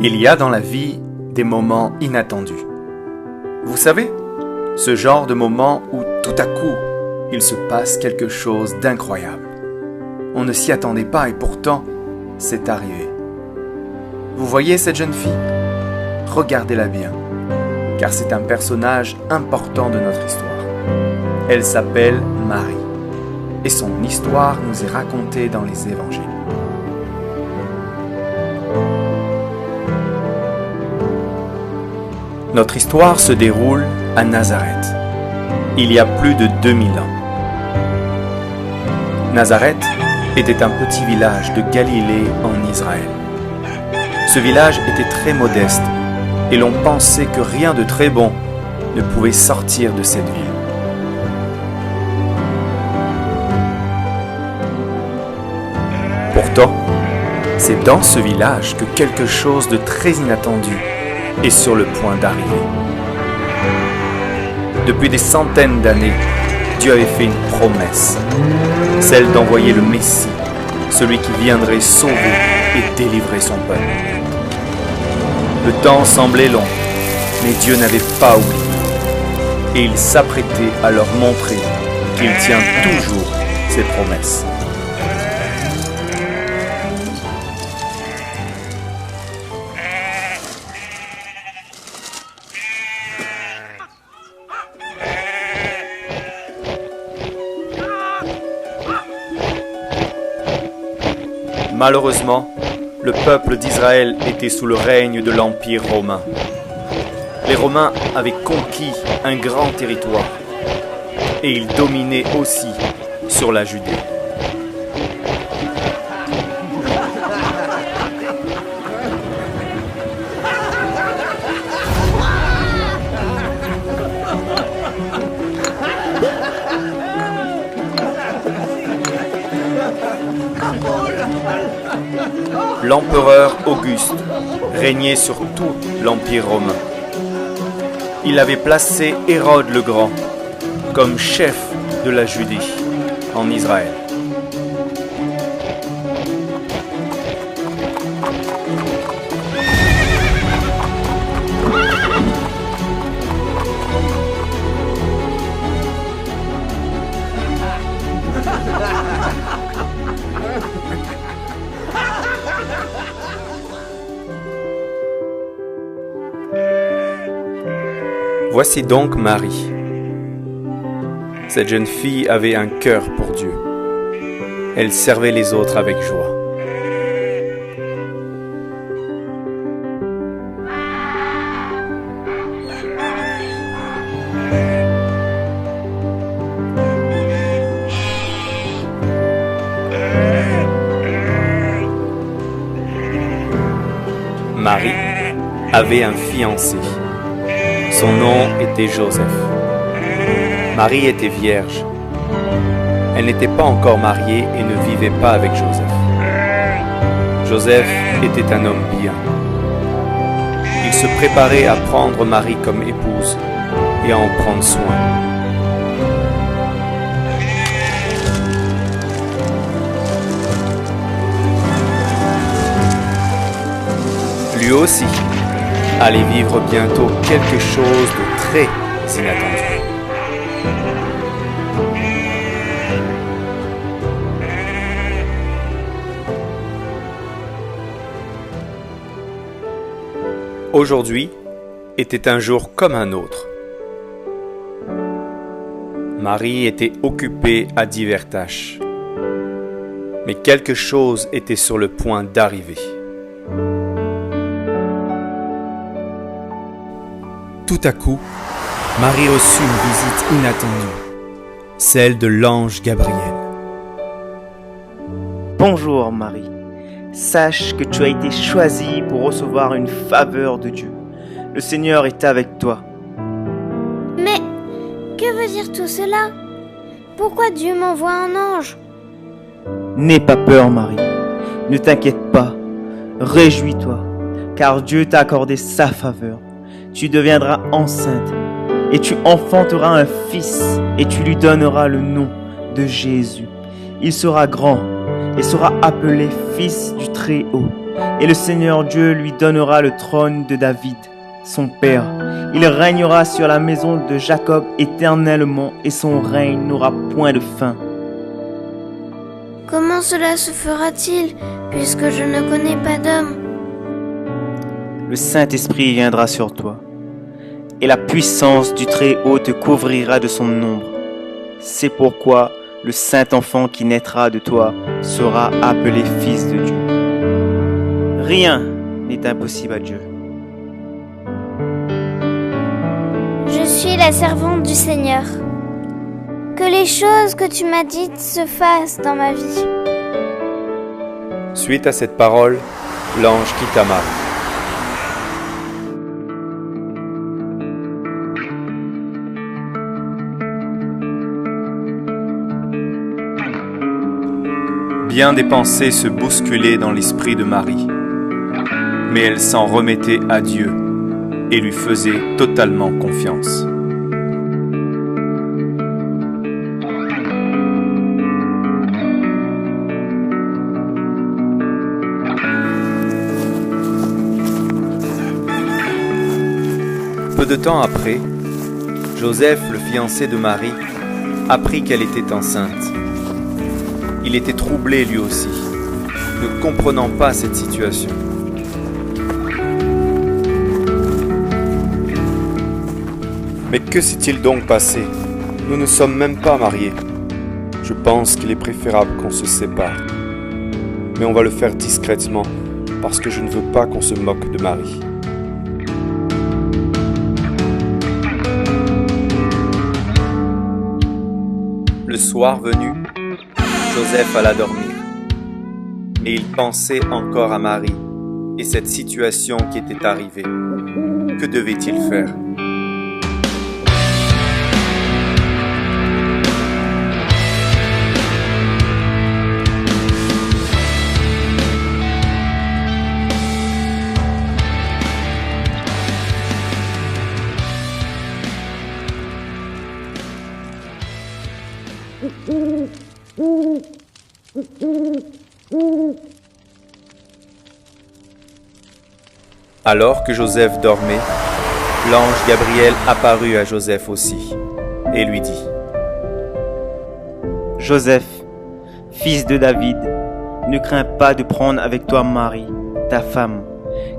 Il y a dans la vie des moments inattendus. Vous savez, ce genre de moment où tout à coup, il se passe quelque chose d'incroyable. On ne s'y attendait pas et pourtant, c'est arrivé. Vous voyez cette jeune fille? Regardez-la bien, car c'est un personnage important de notre histoire. Elle s'appelle Marie, et son histoire nous est racontée dans les évangiles. Notre histoire se déroule à Nazareth, il y a plus de 2000 ans. Nazareth était un petit village de Galilée en Israël. Ce village était très modeste et l'on pensait que rien de très bon ne pouvait sortir de cette ville. Pourtant, c'est dans ce village que quelque chose de très inattendu est sur le point d'arriver. Depuis des centaines d'années, Dieu avait fait une promesse, celle d'envoyer le Messie, celui qui viendrait sauver et délivrer son peuple. Le temps semblait long, mais Dieu n'avait pas oublié, et il s'apprêtait à leur montrer qu'il tient toujours ses promesses. Malheureusement, le peuple d'Israël était sous le règne de l'Empire romain. Les Romains avaient conquis un grand territoire et ils dominaient aussi sur la Judée. L'empereur Auguste régnait sur tout l'Empire romain. Il avait placé Hérode le Grand comme chef de la Judée en Israël. Voici donc Marie. Cette jeune fille avait un cœur pour Dieu. Elle servait les autres avec joie. Marie avait un fiancé. Son nom était Joseph. Marie était vierge. Elle n'était pas encore mariée et ne vivait pas avec Joseph. Joseph était un homme bien. Il se préparait à prendre Marie comme épouse et à en prendre soin. Lui aussi allait vivre bientôt quelque chose de très inattendu. Aujourd'hui était un jour comme un autre. Marie était occupée à diverses tâches, mais quelque chose était sur le point d'arriver. Tout à coup, Marie reçut une visite inattendue, celle de l'ange Gabriel. Bonjour Marie, sache que tu as été choisie pour recevoir une faveur de Dieu. Le Seigneur est avec toi. Mais que veut dire tout cela? Pourquoi Dieu m'envoie un ange? N'aie pas peur Marie, ne t'inquiète pas, réjouis-toi, car Dieu t'a accordé sa faveur. Tu deviendras enceinte et tu enfanteras un fils et tu lui donneras le nom de Jésus. Il sera grand et sera appelé Fils du Très-Haut. et le Seigneur Dieu lui donnera le trône de David, son père. Il régnera sur la maison de Jacob éternellement et son règne n'aura point de fin. Comment cela se fera-t-il, puisque je ne connais pas d'homme? Le Saint-Esprit viendra sur toi, et la puissance du Très-Haut te couvrira de son ombre. C'est pourquoi le Saint-Enfant qui naîtra de toi sera appelé Fils de Dieu. Rien n'est impossible à Dieu. Je suis la servante du Seigneur. Que les choses que tu m'as dites se fassent dans ma vie. Suite à cette parole, l'ange quitta Marie. Bien des pensées se bousculaient dans l'esprit de Marie, mais elle s'en remettait à Dieu et lui faisait totalement confiance. Peu de temps après, Joseph, le fiancé de Marie, apprit qu'elle était enceinte. Il était troublé lui aussi, ne comprenant pas cette situation. Mais que s'est-il donc passé? Nous ne sommes même pas mariés. Je pense qu'il est préférable qu'on se sépare. Mais on va le faire discrètement, parce que je ne veux pas qu'on se moque de Marie. Le soir venu, Joseph alla dormir. Mais il pensait encore à Marie et cette situation qui était arrivée. Que devait-il faire? Alors que Joseph dormait, l'ange Gabriel apparut à Joseph aussi et lui dit: Joseph, fils de David, ne crains pas de prendre avec toi Marie, ta femme,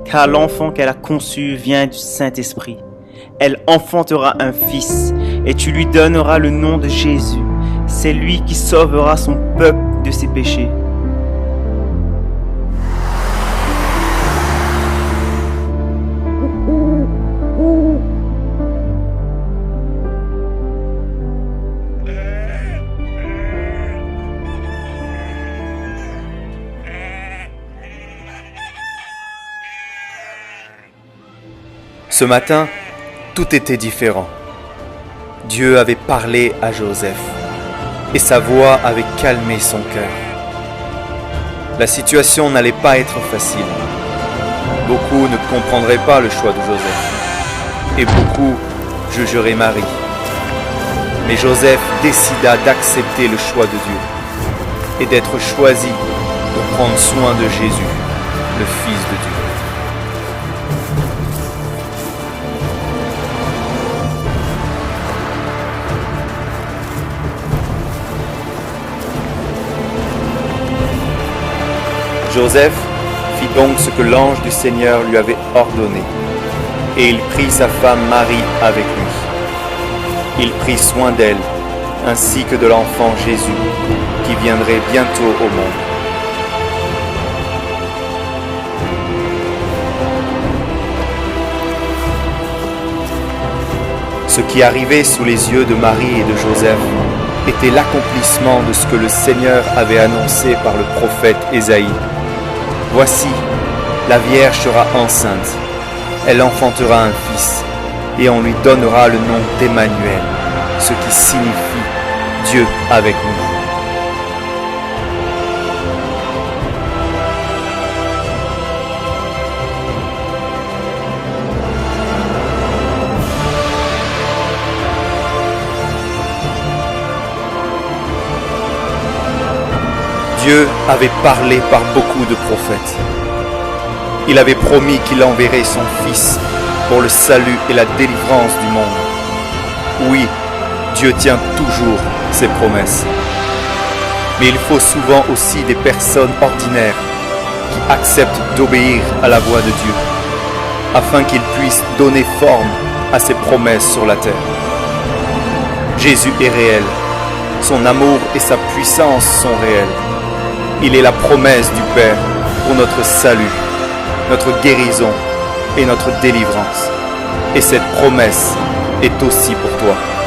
car l'enfant qu'elle a conçu vient du Saint-Esprit. Elle enfantera un fils et tu lui donneras le nom de Jésus. C'est lui qui sauvera son peuple de ses péchés. Ce matin, tout était différent. Dieu avait parlé à Joseph et sa voix avait calmé son cœur. La situation n'allait pas être facile. Beaucoup ne comprendraient pas le choix de Joseph et beaucoup jugeraient Marie. Mais Joseph décida d'accepter le choix de Dieu et d'être choisi pour prendre soin de Jésus, le Fils de Dieu. Joseph fit donc ce que l'ange du Seigneur lui avait ordonné, et il prit sa femme Marie avec lui. Il prit soin d'elle, ainsi que de l'enfant Jésus, qui viendrait bientôt au monde. Ce qui arrivait sous les yeux de Marie et de Joseph était l'accomplissement de ce que le Seigneur avait annoncé par le prophète Ésaïe. Voici, la Vierge sera enceinte, elle enfantera un fils, et on lui donnera le nom d'Emmanuel, ce qui signifie Dieu avec nous. Dieu avait parlé par beaucoup de prophètes. Il avait promis qu'il enverrait son Fils pour le salut et la délivrance du monde. Oui, Dieu tient toujours ses promesses. Mais il faut souvent aussi des personnes ordinaires qui acceptent d'obéir à la voix de Dieu, afin qu'il puisse donner forme à ses promesses sur la terre. Jésus est réel, son amour et sa puissance sont réels. Il est la promesse du Père pour notre salut, notre guérison et notre délivrance. Et cette promesse est aussi pour toi.